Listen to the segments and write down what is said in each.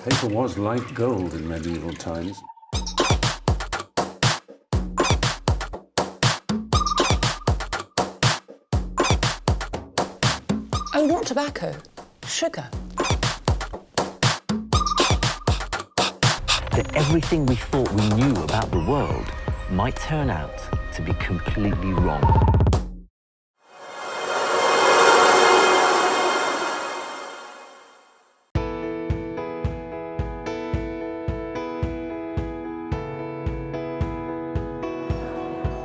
Paper was like gold in medieval times. Oh, not tobacco, sugar. That everything we thought we knew about the world might turn out to be completely wrong.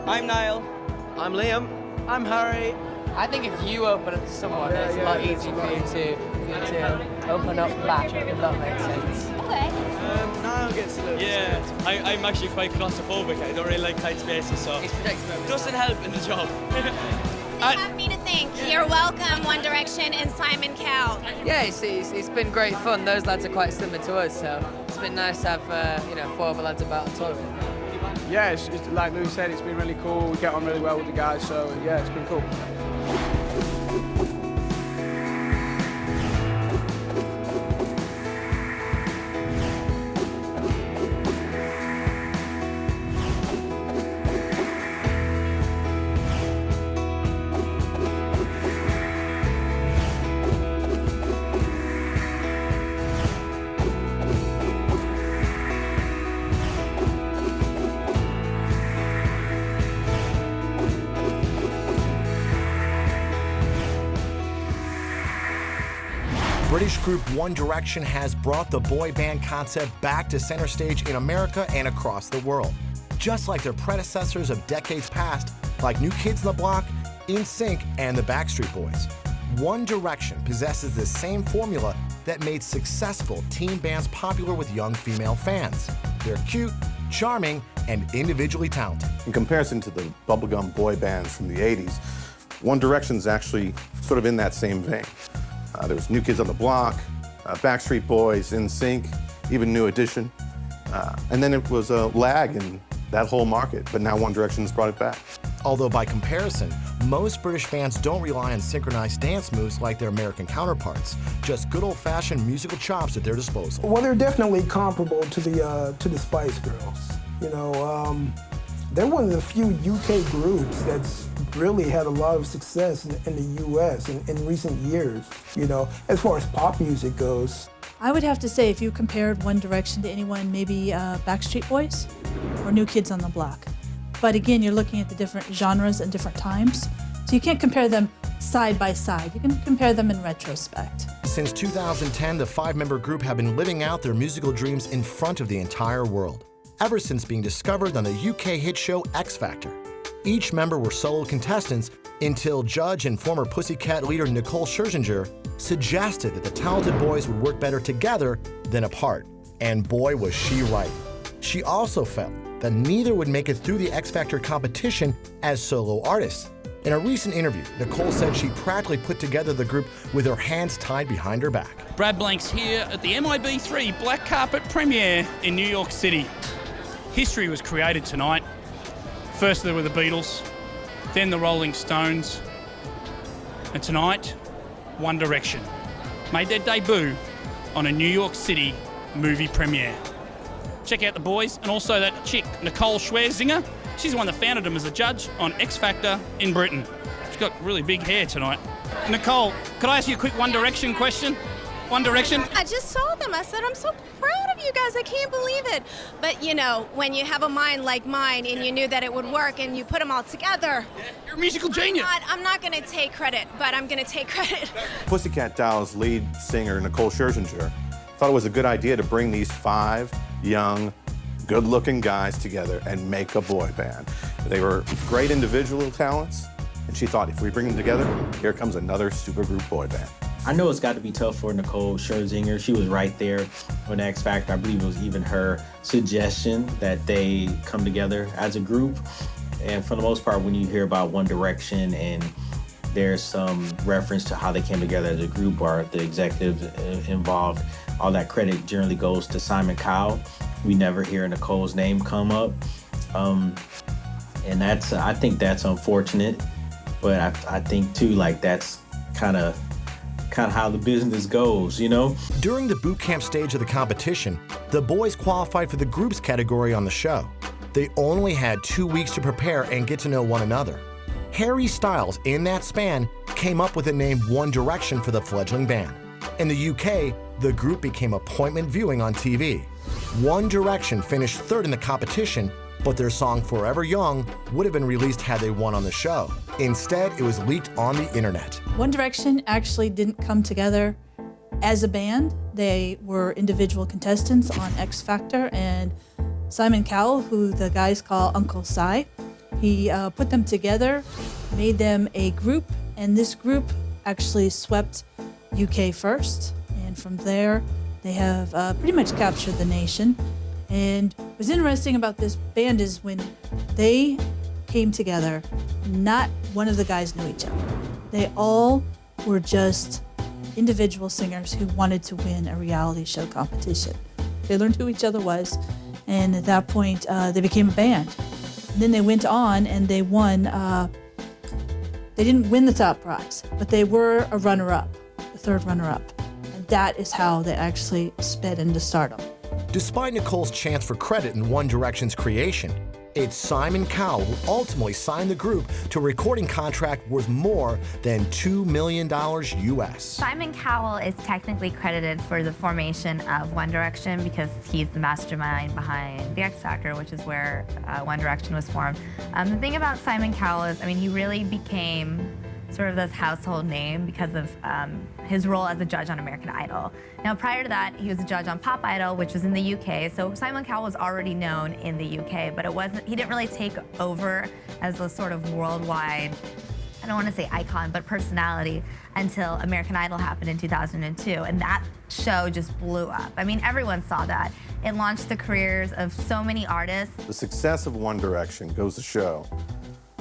I'm Niall. I'm Liam. I'm Harry. I think if you open up to someone, it's a lot easier for you to open up back, if that makes sense. Okay. Niall gets a little... Yeah, I'm actually quite claustrophobic. I don't really like tight spaces, so it doesn't help in the job. You have me to think. You're welcome, One Direction and Simon Cowell. Yeah, it's been great fun. Those lads are quite similar to us, so it's been nice to have four other lads about the tournament. Yeah, it's like Louis said, it's been really cool. We get on really well with the guys, so yeah, it's been cool. British group One Direction has brought the boy band concept back to center stage in America and across the world. Just like their predecessors of decades past, like New Kids on the Block, NSYNC, and the Backstreet Boys. One Direction possesses the same formula that made successful teen bands popular with young female fans. They're cute, charming, and individually talented. In comparison to the bubblegum boy bands from the 80s, One Direction's actually sort of in that same vein. There was New Kids on the Block, Backstreet Boys, NSYNC, even New Edition. And then it was a lag in that whole market, but now One Direction's brought it back. Although by comparison, most British fans don't rely on synchronized dance moves like their American counterparts, just good old-fashioned musical chops at their disposal. Well, they're definitely comparable to the Spice Girls. You know, they're one of the few UK groups that's really had a lot of success in the US in recent years, you know, as far as pop music goes. I would have to say if you compared One Direction to anyone, maybe Backstreet Boys or New Kids on the Block. But again, you're looking at the different genres and different times, so you can't compare them side by side. You can compare them in retrospect. Since 2010, the five-member group have been living out their musical dreams in front of the entire world, ever since being discovered on the UK hit show X Factor. Each member were solo contestants until judge and former Pussycat leader Nicole Scherzinger suggested that the talented boys would work better together than apart. And boy, was she right. She also felt that neither would make it through the X Factor competition as solo artists. In a recent interview, Nicole said she practically put together the group with her hands tied behind her back. Brad Blank's here at the MIB3 Black Carpet premiere in New York City. History was created tonight. First there were the Beatles, then the Rolling Stones, and tonight, One Direction made their debut on a New York City movie premiere. Check out the boys and also that chick, Nicole Scherzinger. She's the one that founded them as a judge on X Factor in Britain. She's got really big hair tonight. Nicole, could I ask you a quick One Direction question? One Direction? I just saw them. I said, I'm so proud of you guys. I can't believe it. But, you know, when you have a mind like mine and you knew that it would work and you put them all together. Yeah, you're a musical genius. I'm not going to take credit, but I'm going to take credit. Pussycat Dolls' lead singer, Nicole Scherzinger, thought it was a good idea to bring these five young, good-looking guys together and make a boy band. They were great individual talents, and she thought, if we bring them together, here comes another supergroup boy band. I know it's got to be tough for Nicole Scherzinger. She was right there on X Factor. I believe it was even her suggestion that they come together as a group. And for the most part, when you hear about One Direction and there's some reference to how they came together as a group or the executives involved, all that credit generally goes to Simon Cowell. We never hear Nicole's name come up. And that's, I think that's unfortunate. But I think too, like that's kind of kind of how the business goes, you know? During the boot camp stage of the competition, the boys qualified for the groups category on the show. They only had 2 weeks to prepare and get to know one another. Harry Styles, in that span, came up with the name One Direction for the fledgling band. In the UK, the group became appointment viewing on TV. One Direction finished third in the competition, but their song Forever Young would have been released had they won on the show. Instead, it was leaked on the internet. One Direction actually didn't come together as a band. They were individual contestants on X Factor, and Simon Cowell, who the guys call Uncle Si, he put them together, made them a group, and this group actually swept UK first. And from there, they have pretty much captured the nation. And what's interesting about this band is when they came together, not one of the guys knew each other. They all were just individual singers who wanted to win a reality show competition. They learned who each other was, and at that point, they became a band. And then they went on and they won. They didn't win the top prize, but they were a runner-up, the third runner-up. And that is how they actually sped into stardom. Despite Nicole's chance for credit in One Direction's creation, it's Simon Cowell who ultimately signed the group to a recording contract worth more than $2 million US. Simon Cowell is technically credited for the formation of One Direction because he's the mastermind behind the X Factor, which is where One Direction was formed. The thing about Simon Cowell is, I mean, he really became sort of this household name because of his role as a judge on American Idol. Now, prior to that, he was a judge on Pop Idol, which was in the UK. So Simon Cowell was already known in the UK, but he didn't really take over as a sort of worldwide, I don't want to say icon, but personality until American Idol happened in 2002. And that show just blew up. I mean, everyone saw that. It launched the careers of so many artists. The success of One Direction goes to show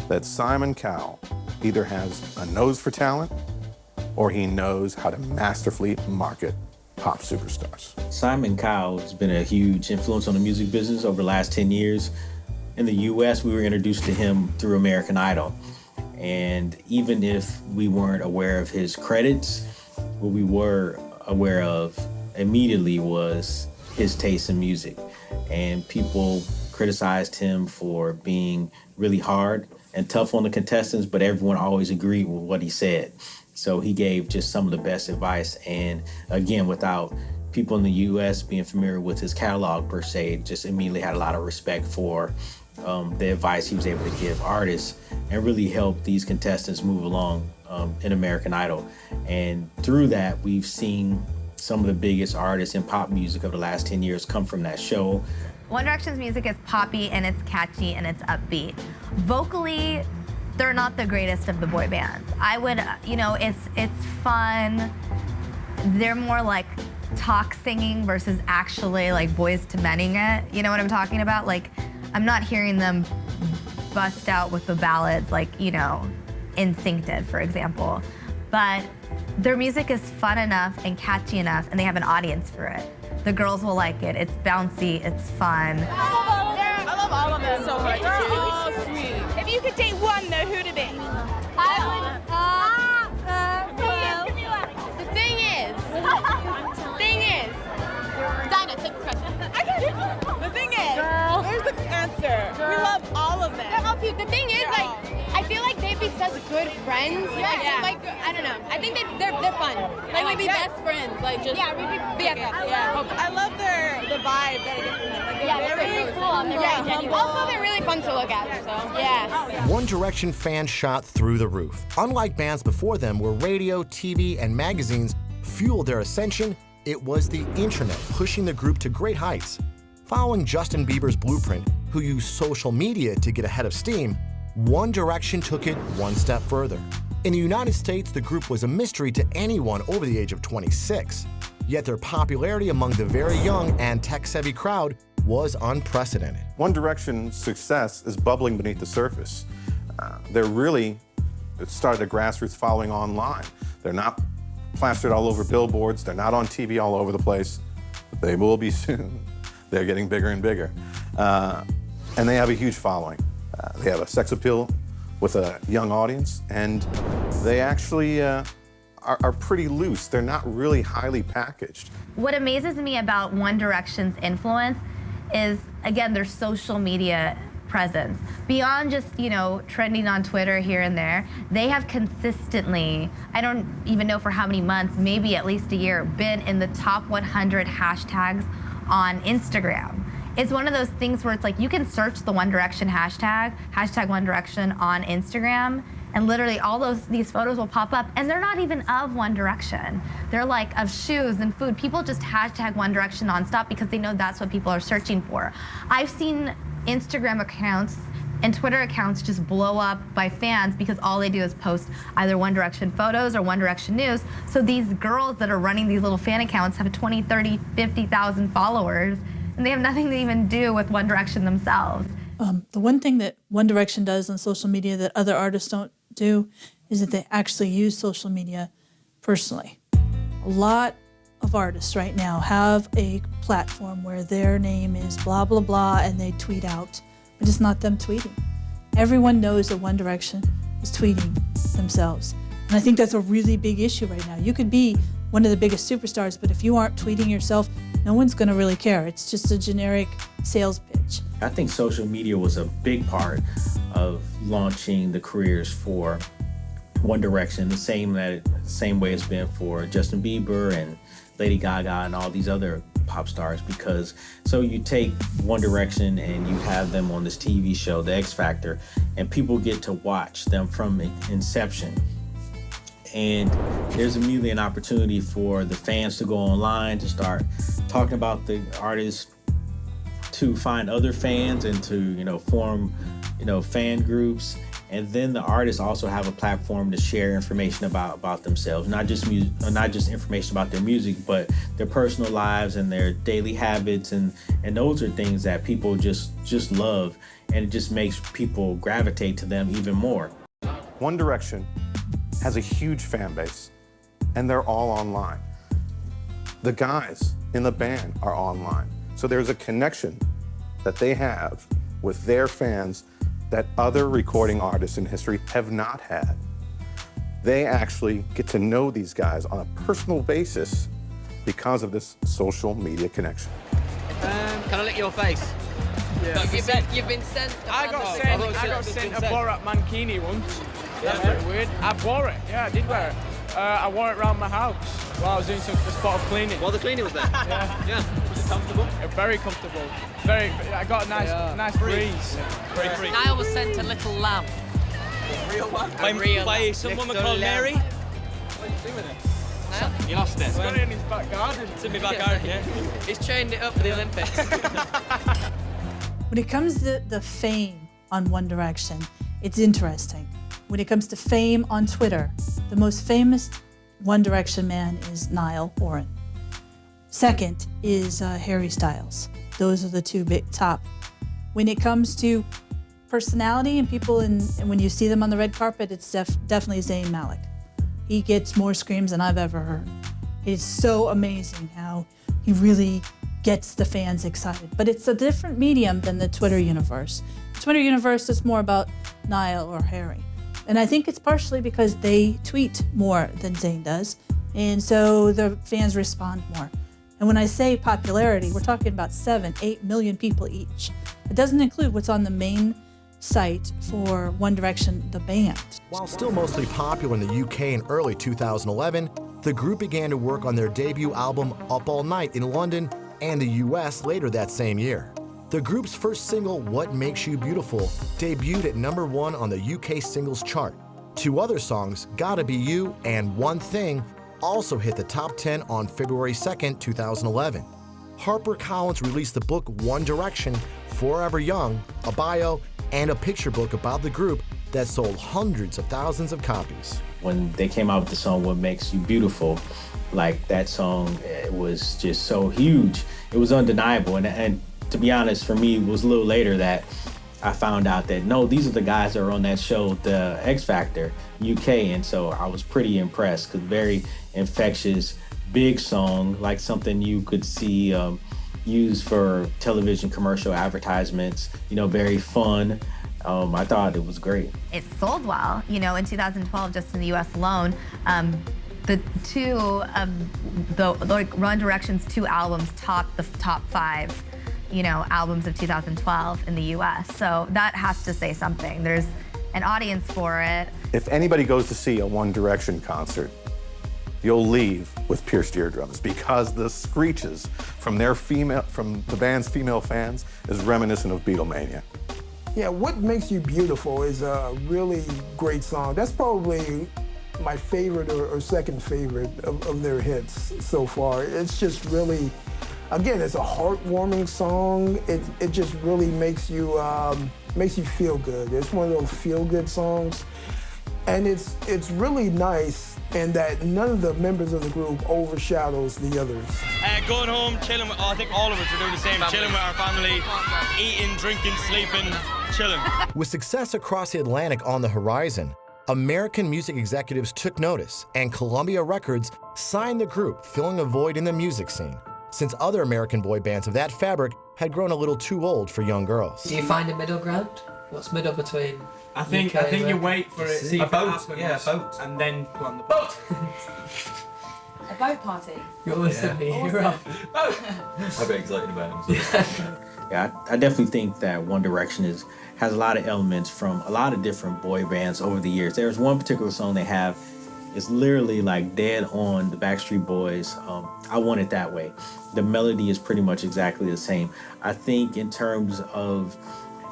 that Simon Cowell either has a nose for talent or he knows how to masterfully market pop superstars. Simon Cowell has been a huge influence on the music business over the last 10 years. In the US, we were introduced to him through American Idol. And even if we weren't aware of his credits, what we were aware of immediately was his taste in music. And people criticized him for being really hard and tough on the contestants, but everyone always agreed with what he said. So he gave just some of the best advice. And again, without people in the US being familiar with his catalog per se, just immediately had a lot of respect for the advice he was able to give artists and really help these contestants move along in American Idol. And through that, we've seen some of the biggest artists in pop music of the last 10 years come from that show. One Direction's music is poppy and it's catchy and it's upbeat. Vocally, they're not the greatest of the boy bands. I would, it's fun. They're more like talk singing versus actually like Boys to Menning it. You know what I'm talking about? Like, I'm not hearing them bust out with the ballads like, NSYNC did, for example. But their music is fun enough and catchy enough, and they have an audience for it. The girls will like it. It's bouncy, it's fun. I love all of them so much. They're all sweet. If you could date one, though, who'd it be? I would. The thing is, Dinah, take the question. The thing is, there's the answer. We love all of them. They're all cute. The thing is, I feel like they'd be such good friends. Yeah. Like, I don't know. I think they're fun. Like, we'd be best friends. Like, just we'd be BFFs. Yeah. I love the vibe that I get from them. Like, they're really cool. And they're very genuine. Also, they're really fun to look at. So yeah. One Direction fans shot through the roof. Unlike bands before them, where radio, TV, and magazines fueled their ascension, it was the internet pushing the group to great heights. Following Justin Bieber's blueprint, who used social media to get ahead of steam, One Direction took it one step further. In the United States, the group was a mystery to anyone over the age of 26. Yet their popularity among the very young and tech-savvy crowd was unprecedented. One Direction's success is bubbling beneath the surface. They're really started a grassroots following online. They're not plastered all over billboards. They're not on TV all over the place. They will be soon. They're getting bigger and bigger. And they have a huge following. They have a sex appeal with a young audience, and they actually are pretty loose. They're not really highly packaged. What amazes me about One Direction's influence is, again, their social media presence. Beyond just, trending on Twitter here and there, they have consistently, I don't even know for how many months, maybe at least a year, been in the top 100 hashtags on Instagram. It's one of those things where it's like you can search the One Direction hashtag One Direction on Instagram, and literally all these photos will pop up, and they're not even of One Direction. They're like of shoes and food. People just hashtag One Direction nonstop because they know that's what people are searching for. I've seen Instagram accounts and Twitter accounts just blow up by fans because all they do is post either One Direction photos or One Direction news. So these girls that are running these little fan accounts have 20, 30, 50,000 followers, and they have nothing to even do with One Direction themselves. The one thing that One Direction does on social media that other artists don't do is that they actually use social media personally. A lot of artists right now have a platform where their name is blah, blah, blah, and they tweet out, but it's not them tweeting. Everyone knows that One Direction is tweeting themselves. And I think that's a really big issue right now. You could be one of the biggest superstars, but if you aren't tweeting yourself, no one's gonna really care. It's just a generic sales pitch. I think social media was a big part of launching the careers for One Direction, the same way it's been for Justin Bieber and Lady Gaga and all these other pop stars, because so you take One Direction and you have them on this TV show, The X Factor, and people get to watch them from inception. And there's immediately an opportunity for the fans to go online, to start talking about the artists, to find other fans and to, form, fan groups. And then the artists also have a platform to share information about themselves, not just information about their music, but their personal lives and their daily habits, and those are things that people just love, and it just makes people gravitate to them even more. One Direction has a huge fan base, and they're all online. The guys in the band are online, so there's a connection that they have with their fans that other recording artists in history have not had. They actually get to know these guys on a personal basis because of this social media connection. Can I lick your face? Yeah. You've been sent. I got sent a Borat mankini once. That's pretty weird. I wore it. Yeah, I did wear it. I wore it around my house while I was doing a spot of cleaning. While the cleaner was there? Yeah. Was it comfortable? Very comfortable. I got a nice breeze. Very free. Niall was sent a little lamb. Real one? By some woman called Mary? What did you do with it? You lost it. He's got it in his back garden. It's in my back garden, yeah. He's trained it up for the Olympics. When it comes to the fame on One Direction, it's interesting. When it comes to fame on Twitter, the most famous One Direction man is Niall Horan. Second is Harry Styles. Those are the two big top. When it comes to personality and people, and when you see them on the red carpet, it's definitely Zayn Malik. He gets more screams than I've ever heard. It's so amazing how he really gets the fans excited. But it's a different medium than the Twitter universe. The Twitter universe is more about Niall or Harry. And I think it's partially because they tweet more than Zayn does, and so the fans respond more. And when I say popularity, we're talking about 7-8 million people each. It doesn't include what's on the main site for One Direction, the band. While still mostly popular in the UK in early 2011, the group began to work on their debut album Up All Night in London and the US later that same year. The group's first single, What Makes You Beautiful, debuted at #1 on the UK singles chart. Two other songs, Gotta Be You and One Thing, also hit the top 10 on February 2nd, 2011. HarperCollins released the book One Direction, Forever Young, a bio, and a picture book about the group that sold hundreds of thousands of copies. When they came out with the song What Makes You Beautiful, like that song, it was just so huge. It was undeniable, and to be honest, for me, it was a little later that I found out that, no, these are the guys that are on that show, the X Factor UK, and so I was pretty impressed, because very infectious, big song, like something you could see used for television commercial advertisements, very fun. I thought it was great. It sold well. In 2012, just in the US alone, The two of like One Direction's two albums topped the top 5, albums of 2012 in the U.S. So that has to say something. There's an audience for it. If anybody goes to see a One Direction concert, you'll leave with pierced eardrums because the screeches from the band's female fans is reminiscent of Beatlemania. Yeah, What Makes You Beautiful is a really great song. That's probably my favorite or second favorite of their hits so far. It's just really, again, it's a heartwarming song. It just really makes you feel good. It's one of those feel-good songs. And it's really nice in that none of the members of the group overshadows the others. Going home, chilling with, I think all of us are doing the same, chilling with our family, eating, drinking, sleeping, chilling. With success across the Atlantic on the horizon, American music executives took notice, and Columbia Records signed the group, filling a void in the music scene, since other American boy bands of that fabric had grown a little too old for young girls. Do you find a middle ground? What's middle between? I think you wait for it, see if it happens, and then plan the boat. A boat party. You're listening. You're off. I'm very excited about it. Yeah, I definitely think that One Direction has a lot of elements from a lot of different boy bands over the years. There's one particular song they have, it's literally like dead on the Backstreet Boys, I Want It That Way. The melody is pretty much exactly the same. I think in terms of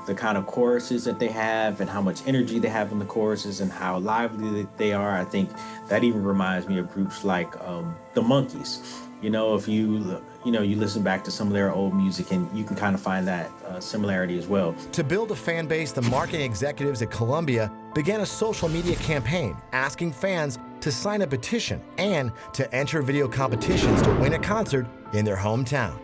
the kind of choruses that they have and how much energy they have in the choruses and how lively they are, I think that even reminds me of groups like the Monkees. If you listen back to some of their old music, and you can kind of find that similarity as well. To build a fan base, the marketing executives at Columbia began a social media campaign asking fans to sign a petition and to enter video competitions to win a concert in their hometown.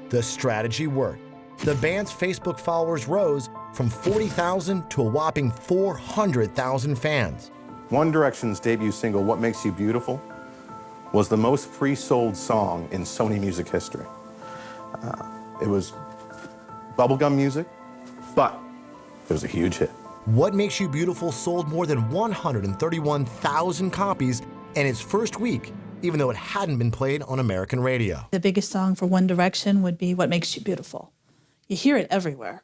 The strategy worked. The band's Facebook followers rose from 40,000 to a whopping 400,000 fans. One Direction's debut single, What Makes You Beautiful, was the most pre-sold song in Sony music history. It was bubblegum music, but it was a huge hit. What Makes You Beautiful sold more than 131,000 copies in its first week, even though it hadn't been played on American radio. The biggest song for One Direction would be What Makes You Beautiful. You hear it everywhere.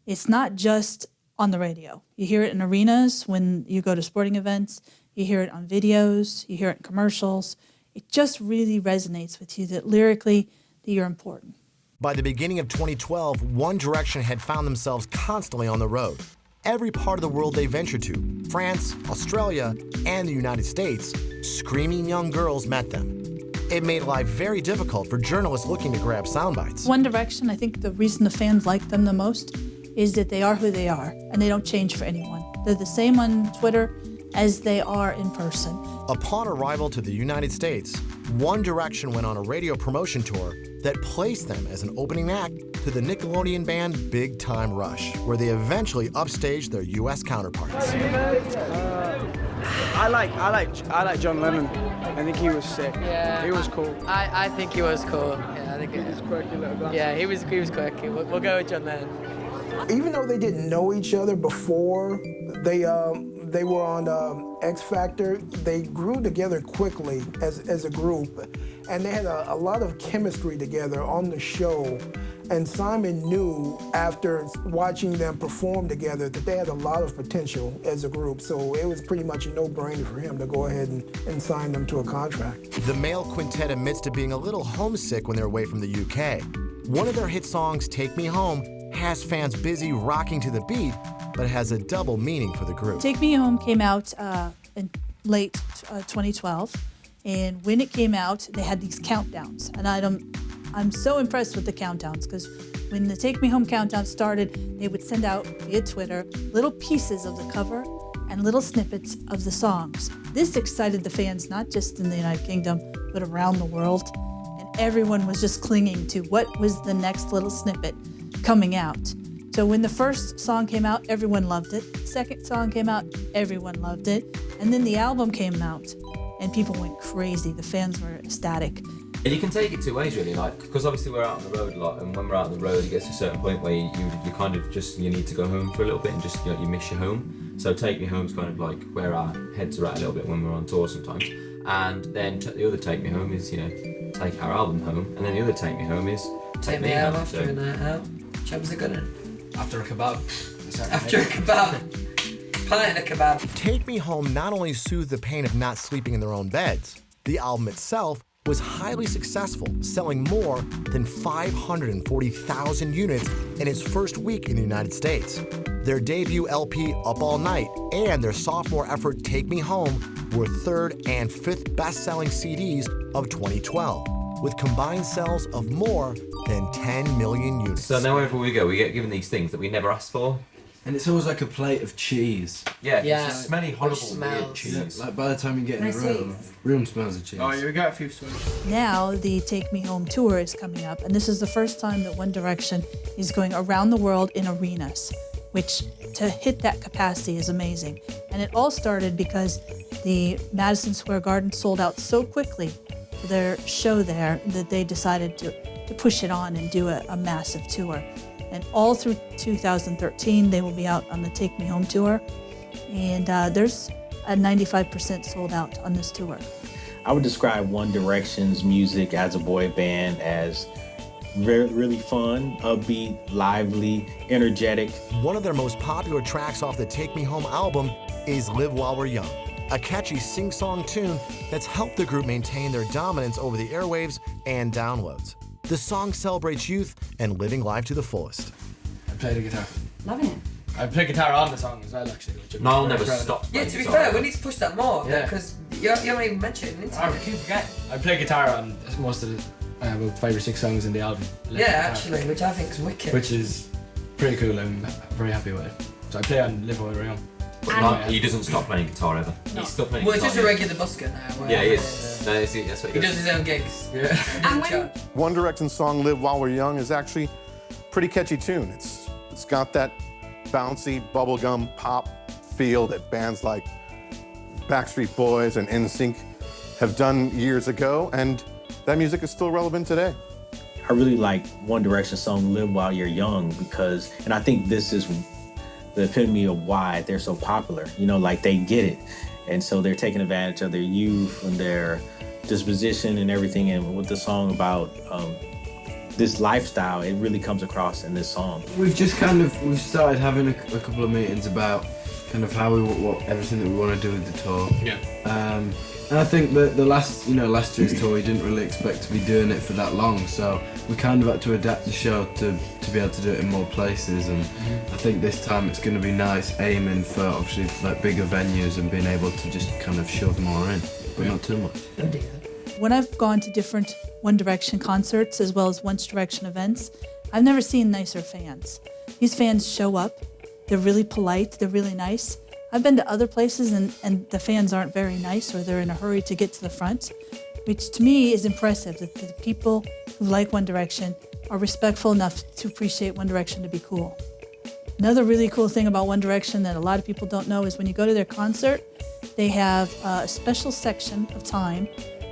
It's not just on the radio. You hear it in arenas when you go to sporting events. You hear it on videos. You hear it in commercials. It just really resonates with you that lyrically that you're important. By the beginning of 2012, One Direction had found themselves constantly on the road. Every part of the world they ventured to, France, Australia, and the United States, screaming young girls met them. It made life very difficult for journalists looking to grab sound bites. One Direction, I think the reason the fans like them the most is that they are who they are, and they don't change for anyone. They're the same on Twitter as they are in person. Upon arrival to the United States, One Direction went on a radio promotion tour that placed them as an opening act to the Nickelodeon band Big Time Rush, where they eventually upstaged their U.S. counterparts. I like John Lennon. I think he was sick. Yeah, he was cool. I think he was cool. Yeah, I think he was quirky little guy. Yeah, he was quirky. We'll go with John Lennon. Even though they didn't know each other before they were on X Factor, they grew together quickly as a group, and they had a lot of chemistry together on the show. And Simon knew after watching them perform together that they had a lot of potential as a group, so it was pretty much a no-brainer for him to go ahead and sign them to a contract. The male quintet admits to being a little homesick when they're away from the UK. One of their hit songs, Take Me Home, has fans busy rocking to the beat, but has a double meaning for the group. Take Me Home came out in late 2012, and when it came out, they had these countdowns, and I'm so impressed with the countdowns, because when the Take Me Home countdown started, they would send out via Twitter little pieces of the cover and little snippets of the songs. This excited the fans, not just in the United Kingdom, but around the world, and everyone was just clinging to what was the next little snippet coming out. So when the first song came out, everyone loved it. The second song came out, everyone loved it. And then the album came out, and people went crazy. The fans were ecstatic. And you can take it two ways, really, like, because obviously we're out on the road a lot, and when we're out on the road, it gets to a certain point where you kind of just, you need to go home for a little bit and just, you miss your home. So Take Me Home's kind of like where our heads are at a little bit when we're on tour sometimes. And then the other Take Me Home is, you know, take our album home. And then the other Take Me Home is Take me home after a night out. Chubs are good. After a kebab. After a kebab. Pint and a kebab. Take Me Home not only soothed the pain of not sleeping in their own beds, the album itself was highly successful, selling more than 540,000 units in its first week in the United States. Their debut LP, Up All Night, and their sophomore effort, Take Me Home, were third and fifth best-selling CDs of 2012, with combined sales of more than 10 million units. So now wherever we go, we get given these things that we never asked for. And it's always like a plate of cheese. Yeah, it's just smelly, horrible, weird cheese. Yeah, like by the time you get in the room smells of cheese. Oh, yeah, we got a few stories. Now the Take Me Home tour is coming up, and this is the first time that One Direction is going around the world in arenas, which to hit that capacity is amazing. And it all started because the Madison Square Garden sold out so quickly for their show there that they decided to push it on and do a massive tour. And all through 2013, they will be out on the Take Me Home tour. And there's a 95% sold out on this tour. I would describe One Direction's music as a boy band as really fun, upbeat, lively, energetic. One of their most popular tracks off the Take Me Home album is Live While We're Young, a catchy sing-song tune that's helped the group maintain their dominance over the airwaves and downloads. The song celebrates youth and living life to the fullest. I play the guitar. Loving it. I play guitar on the song as well, actually. Niall never stopped. Yeah, to be fair, we need to push that more, because you haven't even mentioned it in the interview. I keep forgetting. I play guitar on most of the, about 5 or 6 songs in the album. Yeah, actually, which I think is wicked. Which is pretty cool. I'm very happy with it. So I play on Live While We're Young. But he doesn't stop playing guitar ever. No. He's still playing well, guitar. Well, just a regular busker now. Yeah, he is. No, that's what he does his own gigs. Yeah. One Direction song, Live While We're Young, is actually a pretty catchy tune. It's got that bouncy bubblegum pop feel that bands like Backstreet Boys and NSYNC have done years ago, and that music is still relevant today. I really like One Direction's song, Live While You're Young, because, and I think this is the epitome of why they're so popular. You know, like they get it. And so they're taking advantage of their youth and their disposition and everything. And with the song about this lifestyle, it really comes across in this song. We've started having a couple of meetings about kind of how everything that we want to do with the tour. Yeah. And I think that the last year's tour, we didn't really expect to be doing it for that long, so we kind of had to adapt the show to be able to do it in more places. And I think this time it's going to be nice, aiming for obviously like bigger venues and being able to just kind of shove more in, but not too much. When I've gone to different One Direction concerts as well as One Direction events, I've never seen nicer fans. These fans show up, they're really polite, they're really nice. I've been to other places and the fans aren't very nice, or they're in a hurry to get to the front, which to me is impressive, that the people who like One Direction are respectful enough to appreciate One Direction to be cool. Another really cool thing about One Direction that a lot of people don't know is when you go to their concert, they have a special section of time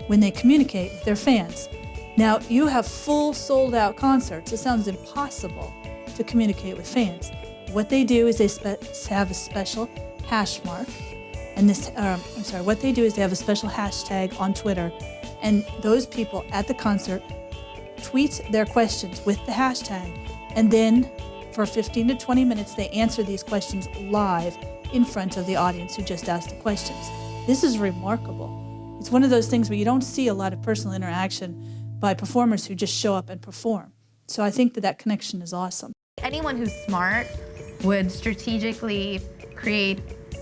when they communicate with their fans. Now, you have full sold-out concerts. It sounds impossible to communicate with fans. What they do is they have a special hash mark, and what they do is they have a special hashtag on Twitter, and those people at the concert tweet their questions with the hashtag, and then for 15 to 20 minutes they answer these questions live in front of the audience who just asked the questions. This is remarkable. It's one of those things where you don't see a lot of personal interaction by performers who just show up and perform. So I think that connection is awesome. Anyone who's smart would strategically create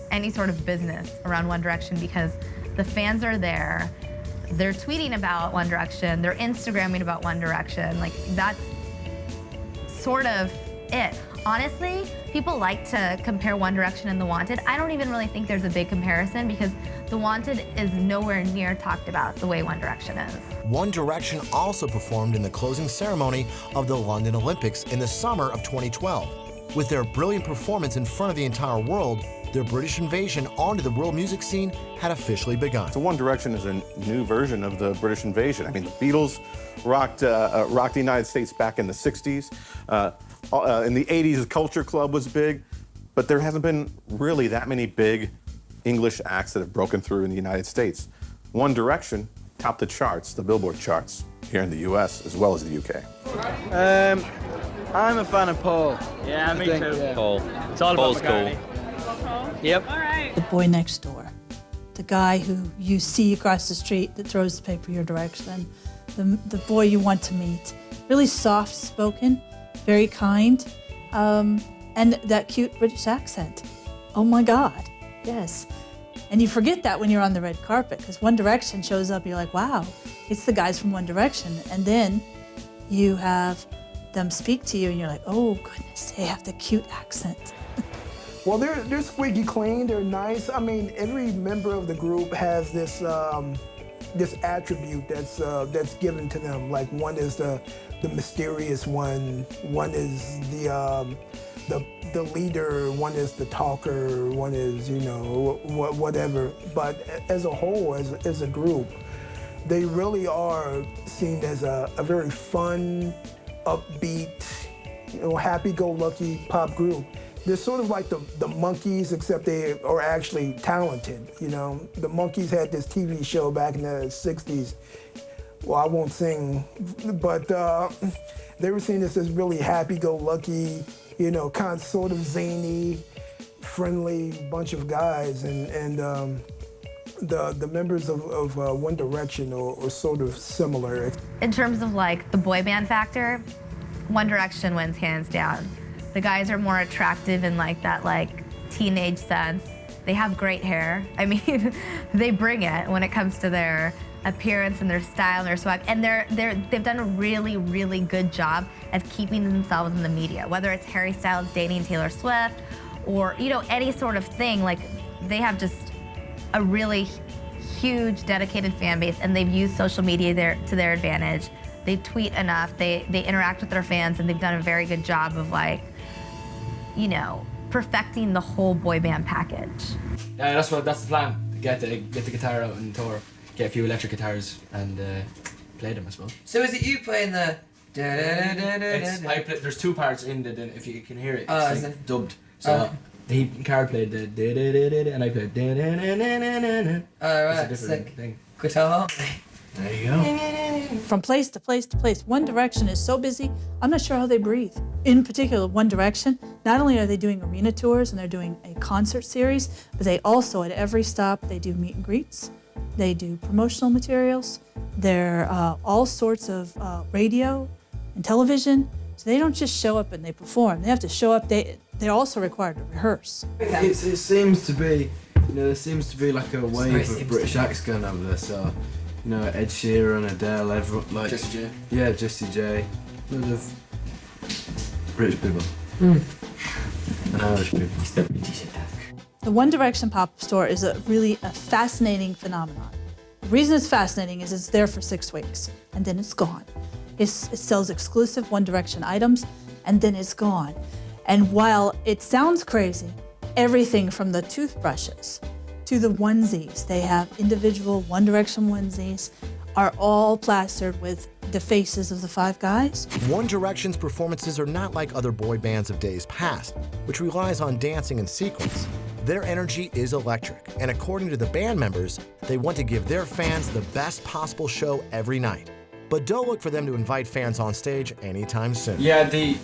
any sort of business around One Direction, because the fans are there, they're tweeting about One Direction, they're Instagramming about One Direction. Like, that's sort of it. Honestly, people like to compare One Direction and The Wanted. I don't even really think there's a big comparison, because The Wanted is nowhere near talked about the way One Direction is. One Direction also performed in the closing ceremony of the London Olympics in the summer of 2012. With their brilliant performance in front of the entire world, their British invasion onto the world music scene had officially begun. So One Direction is a new version of the British invasion. I mean, the Beatles rocked the United States back in the 60s. In the 80s, the Culture Club was big. but there hasn't been really that many big English acts that have broken through in the United States. One Direction topped the charts, the Billboard charts, here in the US as well as the UK. I'm a fan of Paul. Yeah, me too. Yeah. Paul. It's all Paul's about McCartney. Yep. All right. The boy next door, the guy who you see across the street that throws the paper your direction, the boy you want to meet. Really soft-spoken, very kind, and that cute British accent. Oh my God, yes. And you forget that when you're on the red carpet, because One Direction shows up, you're like, wow, it's the guys from One Direction. And then you have them speak to you and you're like, oh goodness, they have the cute accent. Well, they're squeaky clean, they're nice. I mean, every member of the group has this this attribute that's given to them. Like one is the mysterious one is the leader, one is the talker, one is, you know, whatever. But as a whole, as a group, they really are seen as a very fun, upbeat, you know, happy-go-lucky pop group. They're sort of like the Monkees, except they are actually talented, you know. The Monkees had this TV show back in the 60s. Well, I won't sing, but they were seen as this really happy-go-lucky, you know, kind of sort of zany, friendly bunch of guys. And the members of One Direction are sort of similar. In terms of like the boy band factor, One Direction wins hands down. The guys are more attractive in like that like teenage sense. They have great hair. I mean, they bring it when it comes to their appearance and their style and their swag. And they've done a really, really good job of keeping themselves in the media. Whether it's Harry Styles dating Taylor Swift or, you know, any sort of thing, like they have just a really huge dedicated fan base, and they've used social media to their advantage. They tweet enough, they interact with their fans, and they've done a very good job of like, you know, perfecting the whole boy band package. Yeah, that's the plan. Get the guitar out and tour, get a few electric guitars and play them, I suppose. So is it you playing the There's two parts in the, if you can hear it, Oh, it's like dubbed. So the Carl played the and I played Oh, right, it's a different sick. thing. Guitar. There you go. From place to place to place. One Direction is so busy, I'm not sure how they breathe. In particular, One Direction, not only are they doing arena tours and they're doing a concert series, but they also, at every stop, they do meet and greets, they do promotional materials, they're all sorts of radio and television. So they don't just show up and they perform. They have to show up, they're also required to rehearse. It seems to be, you know, there seems to be like a wave of British acts going over there, so. You know, Ed Sheeran, Adele, everyone, like... Jessie J. Yeah, Jessie J. Loads of British people. And Irish people. The One Direction pop-up store is really a fascinating phenomenon. The reason it's fascinating is it's there for 6 weeks, and then it's gone. It sells exclusive One Direction items, and then it's gone. And while it sounds crazy, everything from the toothbrushes to the onesies, they have individual One Direction onesies, are all plastered with the faces of the 5 guys. One Direction's performances are not like other boy bands of days past, which relies on dancing in sequence. Their energy is electric, and according to the band members, they want to give their fans the best possible show every night. But don't look for them to invite fans on stage anytime soon. Yeah, I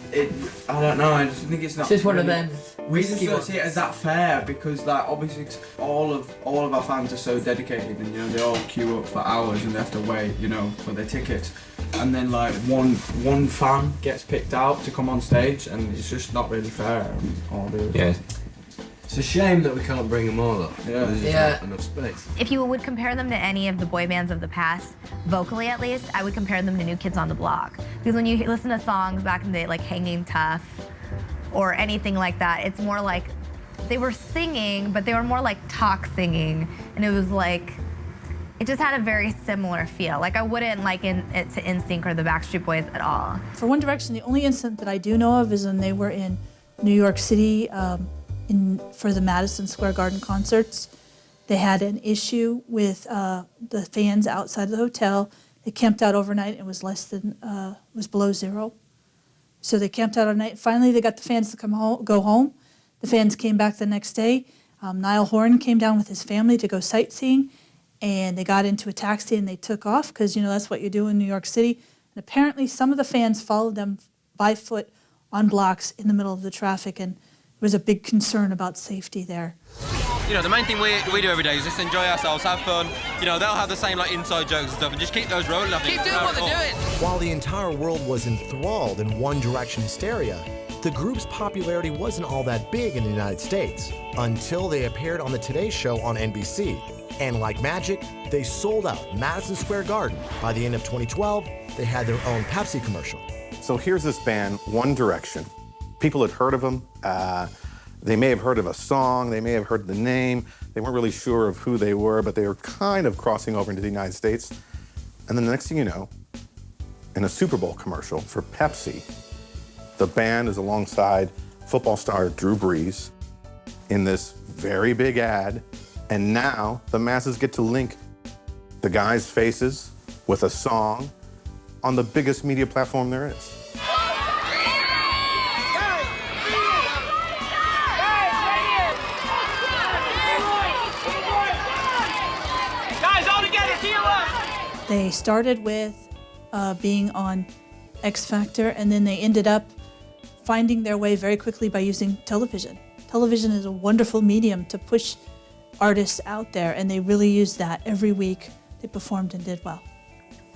don't know, I just think it's not... It's just one of them. We just don't see it as that fair because, like, obviously all of our fans are so dedicated, and you know they all queue up for hours and they have to wait, you know, for their tickets. And then like one fan gets picked out to come on stage, and it's just not really fair. Yeah. It's a shame that we can't bring them all up. Yeah. There's just not enough space. If you would compare them to any of the boy bands of the past, vocally at least, I would compare them to New Kids on the Block. Because when you listen to songs back in the day, like Hanging Tough or anything like that, it's more like they were singing, but they were more like talk singing. And it was like, it just had a very similar feel. Like I wouldn't liken it to NSYNC or the Backstreet Boys at all. For One Direction, the only incident that I do know of is when they were in New York City for the Madison Square Garden concerts. They had an issue with the fans outside of the hotel. They camped out overnight. It was was below 0. So they camped out all night. Finally, they got the fans to go home. The fans came back the next day. Niall Horan came down with his family to go sightseeing, and they got into a taxi and they took off because, you know, that's what you do in New York City. And apparently some of the fans followed them by foot on blocks in the middle of the traffic, and there was a big concern about safety there. You know, the main thing we do every day is just enjoy ourselves, have fun. You know, they'll have the same like inside jokes and stuff, and just keep those rolling. I think. Keep doing what they're doing. While the entire world was enthralled in One Direction hysteria, the group's popularity wasn't all that big in the United States until they appeared on the Today Show on NBC. And like magic, they sold out Madison Square Garden. By the end of 2012, they had their own Pepsi commercial. So here's this band, One Direction. People had heard of them. They may have heard of a song, they may have heard the name. They weren't really sure of who they were, but they were kind of crossing over into the United States. And then the next thing you know, in a Super Bowl commercial for Pepsi, the band is alongside football star Drew Brees in this very big ad. And now the masses get to link the guys' faces with a song on the biggest media platform there is. They started with being on X Factor, and then they ended up finding their way very quickly by using television. Television is a wonderful medium to push artists out there, and they really used that every week. They performed and did well.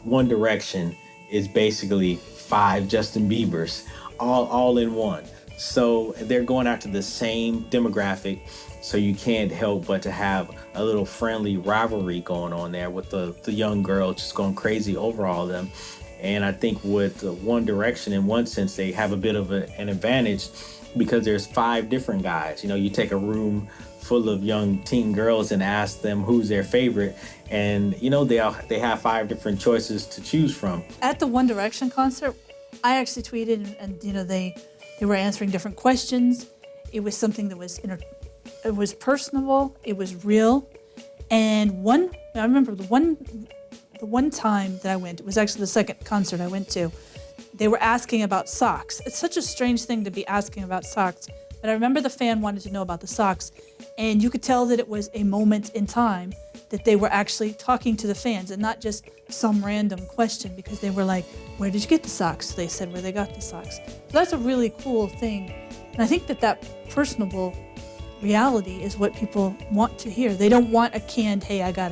One Direction is basically 5 Justin Biebers, all in one. So they're going after the same demographic, so you can't help but to have a little friendly rivalry going on there with the young girl just going crazy over all of them. And I think with One Direction, in one sense, they have a bit of an advantage because there's 5 different guys. You know, you take a room full of young teen girls and ask them who's their favorite, and you know, they have 5 different choices to choose from. At the One Direction concert, I actually tweeted, and you know, they were answering different questions. It was something that was it was personable, it was real. And I remember the one time that I went, it was actually the second concert I went to, they were asking about socks. It's such a strange thing to be asking about socks, but I remember the fan wanted to know about the socks, and you could tell that it was a moment in time that they were actually talking to the fans and not just some random question, because they were like, where did you get the socks? So they said where they got the socks. So that's a really cool thing. And I think that personable reality is what people want to hear. They don't want a canned, hey, I've got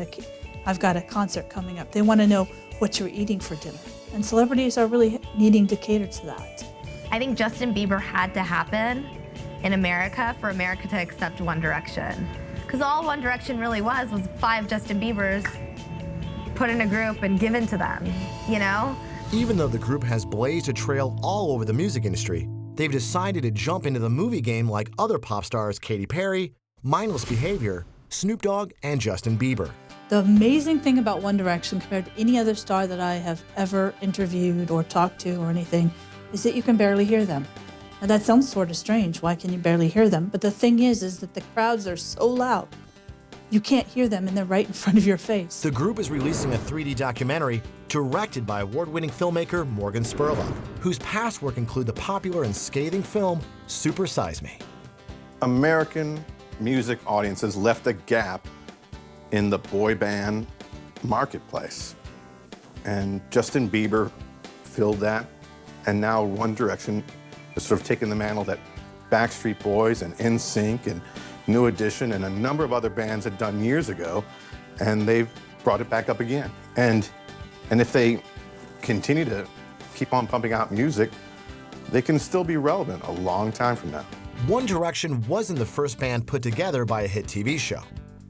a concert coming up. They want to know what you're eating for dinner. And celebrities are really needing to cater to that. I think Justin Bieber had to happen in America for America to accept One Direction. Because all One Direction really was 5 Justin Biebers put in a group and given to them, you know? Even though the group has blazed a trail all over the music industry, they've decided to jump into the movie game like other pop stars Katy Perry, Mindless Behavior, Snoop Dogg, and Justin Bieber. The amazing thing about One Direction compared to any other star that I have ever interviewed or talked to or anything is that you can barely hear them. Now that sounds sort of strange. Why can you barely hear them? But the thing is that the crowds are so loud, you can't hear them and they're right in front of your face. The group is releasing a 3D documentary directed by award-winning filmmaker Morgan Spurlock, whose past work include the popular and scathing film Super Size Me. American music audiences left a gap in the boy band marketplace. And Justin Bieber filled that, and now One Direction has sort of taken the mantle that Backstreet Boys and NSYNC and New Edition and a number of other bands had done years ago, and they've brought it back up again. And if they continue to keep on pumping out music, they can still be relevant a long time from now. One Direction wasn't the first band put together by a hit TV show.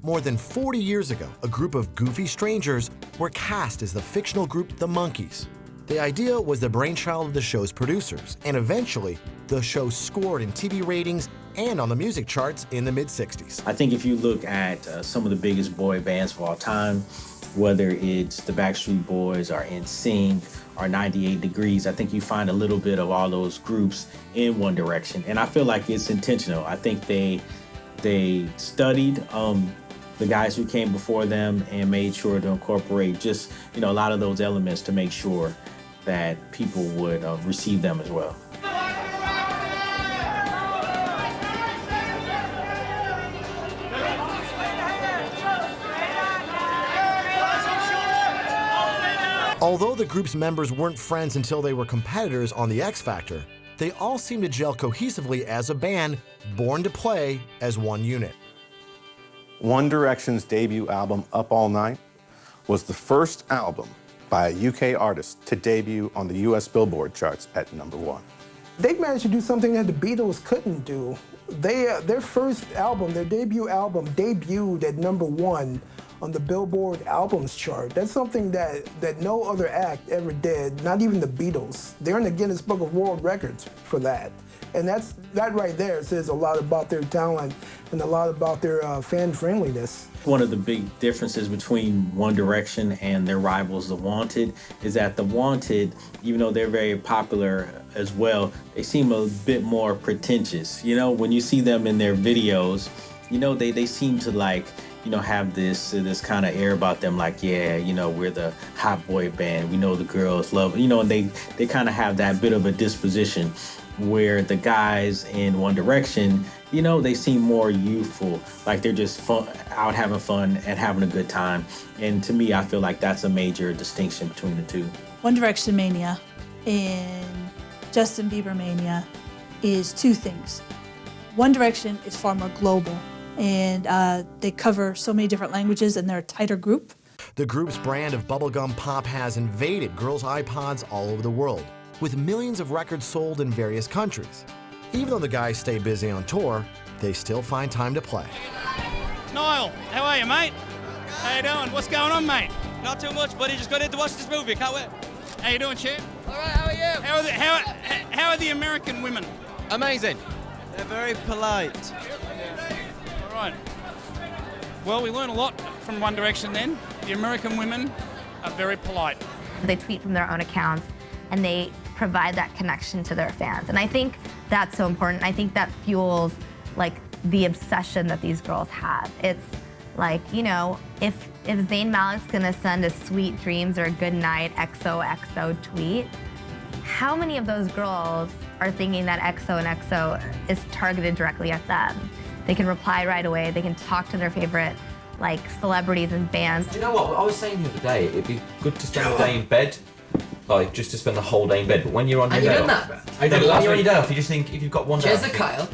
More than 40 years ago, a group of goofy strangers were cast as the fictional group The Monkees. The idea was the brainchild of the show's producers, and eventually, the show scored in TV ratings and on the music charts in the mid-60s. I think if you look at some of the biggest boy bands of all time, whether it's the Backstreet Boys or NSYNC or 98 Degrees, I think you find a little bit of all those groups in One Direction. And I feel like it's intentional. I think they studied the guys who came before them and made sure to incorporate just, you know, a lot of those elements to make sure that people would receive them as well. Although the group's members weren't friends until they were competitors on The X Factor, they all seemed to gel cohesively as a band, born to play as one unit. One Direction's debut album, Up All Night, was the first album by a UK artist to debut on the US Billboard charts at #1. They managed to do something that the Beatles couldn't do. Their first album, their debut album, debuted at #1 on the Billboard albums chart. That's something that no other act ever did, not even the Beatles. They're in the Guinness Book of World Records for that. And that right there says a lot about their talent and a lot about their fan friendliness. One of the big differences between One Direction and their rivals, The Wanted, is that The Wanted, even though they're very popular as well, they seem a bit more pretentious. You know, when you see them in their videos, you know, they seem to like, you know, have this kind of air about them, like, yeah, you know, we're the hot boy band, we know the girls love it, you know, and they kind of have that bit of a disposition, where the guys in One Direction, you know, they seem more youthful, like they're just out having fun and having a good time. And to me, I feel like that's a major distinction between the two. One Direction mania and Justin Bieber mania is two things. One Direction is far more global, and they cover so many different languages, and they're a tighter group. The group's brand of bubblegum pop has invaded girls' iPods all over the world, with millions of records sold in various countries. Even though the guys stay busy on tour, they still find time to play. Niall, how are you, mate? How you doing? What's going on, mate? Not too much, buddy. Just got in to watch this movie. Can't wait. How you doing, Chad? All right, how are you? How are the American women? Amazing. They're very polite. All right. Well, we learn a lot from One Direction then. The American women are very polite. They tweet from their own accounts, and they provide that connection to their fans. And I think that's so important. I think that fuels like the obsession that these girls have. It's like, you know, if Zayn Malik's gonna send a sweet dreams or a good night XOXO tweet, how many of those girls are thinking that XO and XO is targeted directly at them? They can reply right away, they can talk to their favorite like celebrities and fans. Do you know what? I was saying the other day, it'd be good to spend a day in bed. Like, just to spend the whole day in bed. But when you're on your day off... When you're on your day off, you just think, if you've got one day off... Kyle.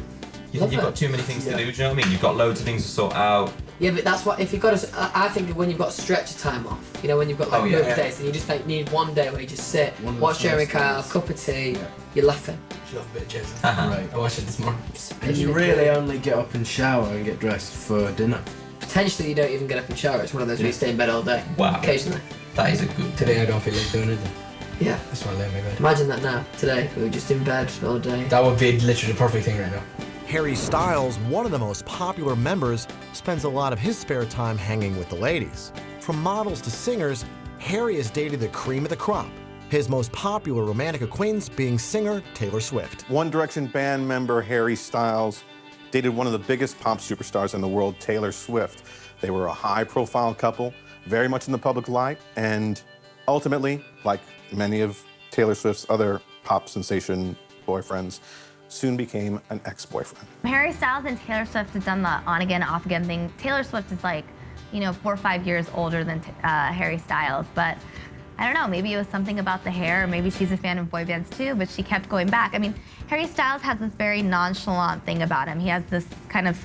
You think you've got too many things to do, do you know what I mean? You've got loads of things to sort out. Yeah, but that's what, if you've got to, I think when you've got stretch of time off, you know, when you've got like birthdays, and you just like need one day where you just sit, watch Jeremy Kyle, cup of tea, you're laughing. Should have a bit of jazz. Right, I watched it this morning. And you Especially really only get up and shower and get dressed for dinner. Potentially you don't even get up and shower, it's one of those where you stay in bed all day. Wow. Occasionally. That is a good... Today I don't feel like doing anything. Yeah. That's why I lay in my bed. Imagine that now, today, we were just in bed all day. That would be literally the perfect thing right now. Harry Styles, one of the most popular members, spends a lot of his spare time hanging with the ladies. From models to singers, Harry has dated the cream of the crop, his most popular romantic acquaintance being singer Taylor Swift. One Direction band member Harry Styles dated one of the biggest pop superstars in the world, Taylor Swift. They were a high-profile couple, very much in the public light, and ultimately, like many of Taylor Swift's other pop sensation boyfriends, soon became an ex-boyfriend. Harry Styles and Taylor Swift have done the on-again, off-again thing. Taylor Swift is like, you know, 4 or 5 years older than Harry Styles, but I don't know, maybe it was something about the hair, or maybe she's a fan of boy bands too, but she kept going back. I mean, Harry Styles has this very nonchalant thing about him. He has this kind of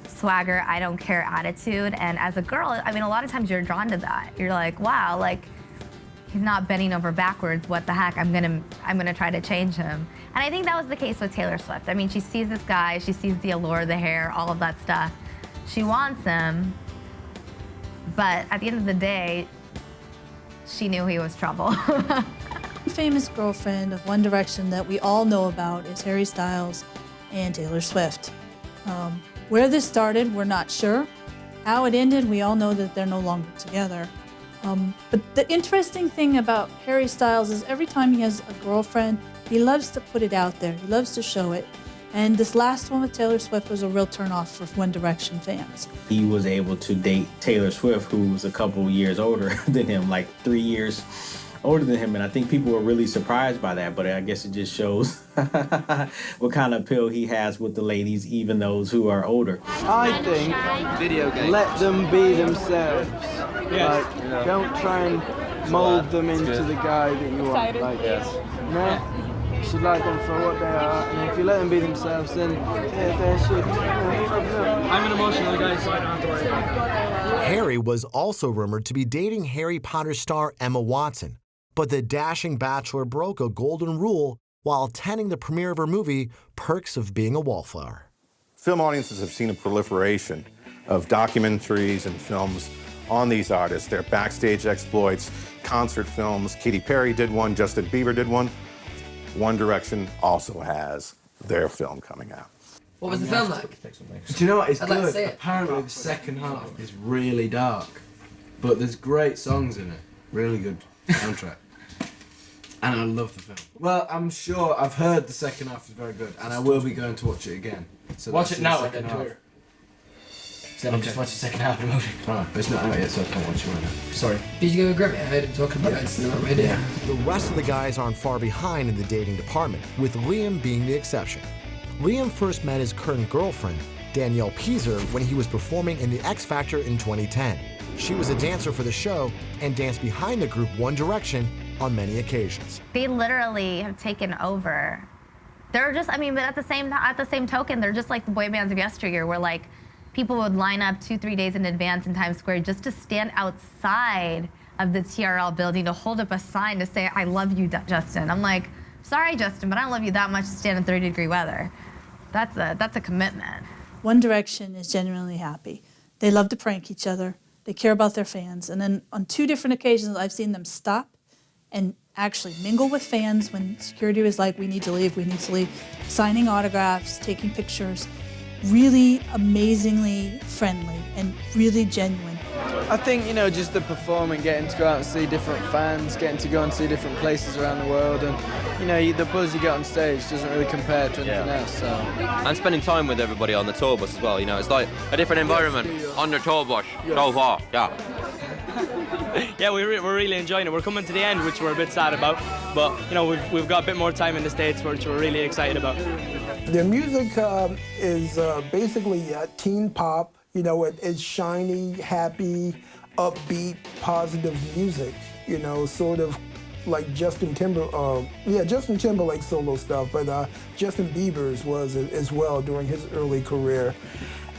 swagger, I don't care attitude, and as a girl, I mean, a lot of times you're drawn to that. You're like, wow, like, he's not bending over backwards, what the heck, I'm gonna try to change him. And I think that was the case with Taylor Swift. I mean, she sees this guy, she sees the allure, the hair, all of that stuff. She wants him, but at the end of the day, she knew he was trouble. The famous girlfriend of One Direction that we all know about is Harry Styles and Taylor Swift. Where this started, we're not sure. How it ended, we all know that they're no longer together. But the interesting thing about Harry Styles is every time he has a girlfriend, he loves to put it out there. He loves to show it. And this last one with Taylor Swift was a real turnoff for One Direction fans. He was able to date Taylor Swift, who was a couple years older than him, like 3 years. older than him, and I think people were really surprised by that, but I guess it just shows what kind of appeal he has with the ladies, even those who are older. I think let them be themselves. Yes. Like, don't try and mold them into the guy that you want. Like, no, you should like them for what they are, and if you let them be themselves, then they should. I'm an emotional guy, so I don't have to worry about that. Harry was also rumored to be dating Harry Potter star Emma Watson, but the dashing bachelor broke a golden rule while attending the premiere of her movie, Perks of Being a Wallflower. Film audiences have seen a proliferation of documentaries and films on these artists, their backstage exploits, concert films. Katy Perry did one, Justin Bieber did one. One Direction also has their film coming out. What was the film like? Do you know what? It's I'd good. like to see it. Apparently the second half is really dark, but there's great songs in it. Really good soundtrack. And I love the film. Well, I'm sure I've heard the second half is very good, and I will be going to watch it again. So Watch that's it now the and then second half. Twitter. Then just watch the second half of the movie. Alright, but it's not out yet, so I can't watch it right now. Sorry. Did you go with Grimmy? I heard him talking about it. It's not ready. Yeah. The rest of the guys aren't far behind in the dating department, with Liam being the exception. Liam first met his current girlfriend, Danielle Peaser, when he was performing in the X Factor in 2010. She was a dancer for the show and danced behind the group One Direction on many occasions. They literally have taken over. They're just, I mean, but at the same token, they're just like the boy bands of yesteryear, where like people would line up 2-3 days in advance in Times Square just to stand outside of the TRL building to hold up a sign to say, "I love you, Justin." I'm like, sorry, Justin, but I don't love you that much to stand in 30-degree weather. That's a commitment. One Direction is genuinely happy. They love to prank each other. They care about their fans. And then on 2 different occasions, I've seen them stop and actually mingle with fans when security was like, we need to leave, signing autographs, taking pictures. Really amazingly friendly and really genuine. I think, you know, just the performing, getting to go out and see different fans, getting to go and see different places around the world, and, you know, the buzz you get on stage doesn't really compare to anything else, so. And spending time with everybody on the tour bus as well, you know, it's like a different environment on the tour bus so far, yeah. Yeah, we're really enjoying it. We're coming to the end, which we're a bit sad about, but, you know, we've got a bit more time in the States, which we're really excited about. Their music is basically teen pop. You know, it's shiny, happy, upbeat, positive music. You know, sort of like Justin Timberlake's solo stuff, but Justin Bieber's was as well during his early career.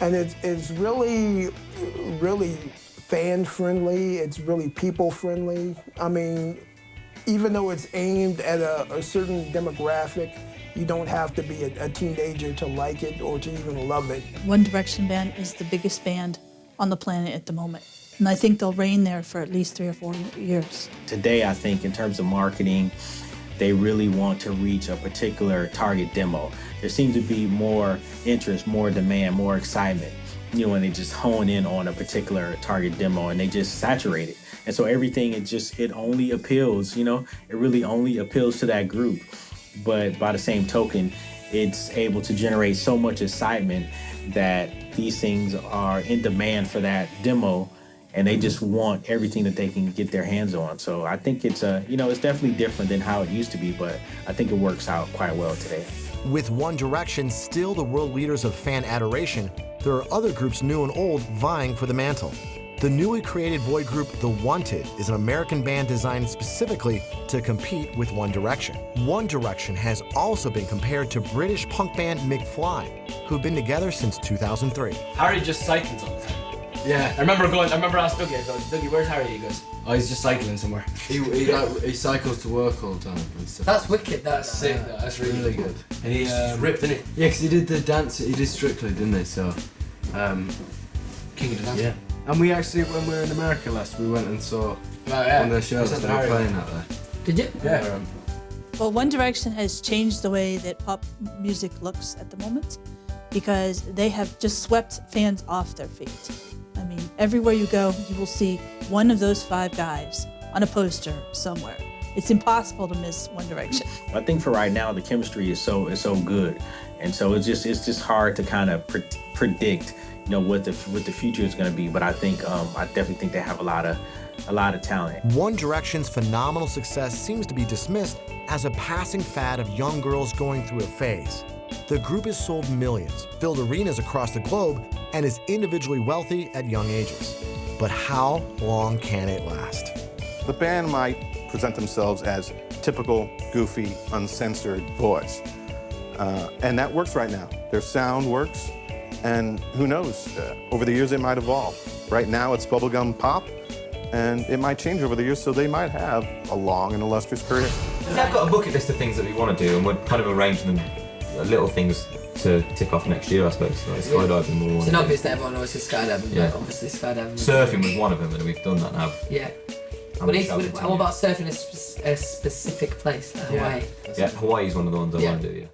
And it's really, really fan-friendly. It's really people-friendly. I mean, even though it's aimed at a certain demographic, you don't have to be a teenager to like it or to even love it. One Direction band is the biggest band on the planet at the moment. And I think they'll reign there for at least 3 or 4 years. Today, I think in terms of marketing, they really want to reach a particular target demo. There seems to be more interest, more demand, more excitement, you know, when they just hone in on a particular target demo and they just saturate it. And so everything, it only appeals, you know, it really only appeals to that group. But by the same token, it's able to generate so much excitement that these things are in demand for that demo, and they just want everything that they can get their hands on. So I think it's it's definitely different than how it used to be, but I think it works out quite well today. With One Direction still the world leaders of fan adoration, there are other groups new and old vying for the mantle. The newly created boy group The Wanted is an American band designed specifically to compete with One Direction. One Direction has also been compared to British punk band McFly, who've been together since 2003. Harry just cycles all the time. Yeah. I remember asking Dougie, I go, Dougie, where's Harry? He goes, oh, he's just cycling somewhere. He cycles to work all the time and stuff. That's wicked. That's sick. That's really good. And he's ripped, isn't he? Yeah, because he did the dance. He did Strictly, didn't he? So, King of the Dance. Yeah. And we actually, when we were in America last, we went and saw one of their shows that they were playing out there. Did you? Yeah. Well, One Direction has changed the way that pop music looks at the moment because they have just swept fans off their feet. I mean, everywhere you go, you will see one of those 5 guys on a poster somewhere. It's impossible to miss One Direction. I think for right now, the chemistry is so good, and so it's just hard to kind of predict, you know, what the future is going to be. But I think I definitely think they have a lot of a lot of talent. One Direction's phenomenal success seems to be dismissed as a passing fad of young girls going through a phase. The group has sold millions, filled arenas across the globe, and is individually wealthy at young ages. But how long can it last? The band might present themselves as typical, goofy, uncensored boys. And that works right now. Their sound works, and who knows, over the years it might evolve. Right now it's bubblegum pop, and it might change over the years, so they might have a long and illustrious career. I've got a bucket list of things that we want to do, and we're kind of arranging them, little things to tick off next year, I suppose. Like skydiving, we'll It's an obvious that everyone always says skydiving, Yeah. but obviously skydiving. Surfing was one of them, and we've done that now. Yeah. And What we've travelled about surfing a specific place, like Hawaii? Yeah, Hawaii's one of the ones I want to do, yeah.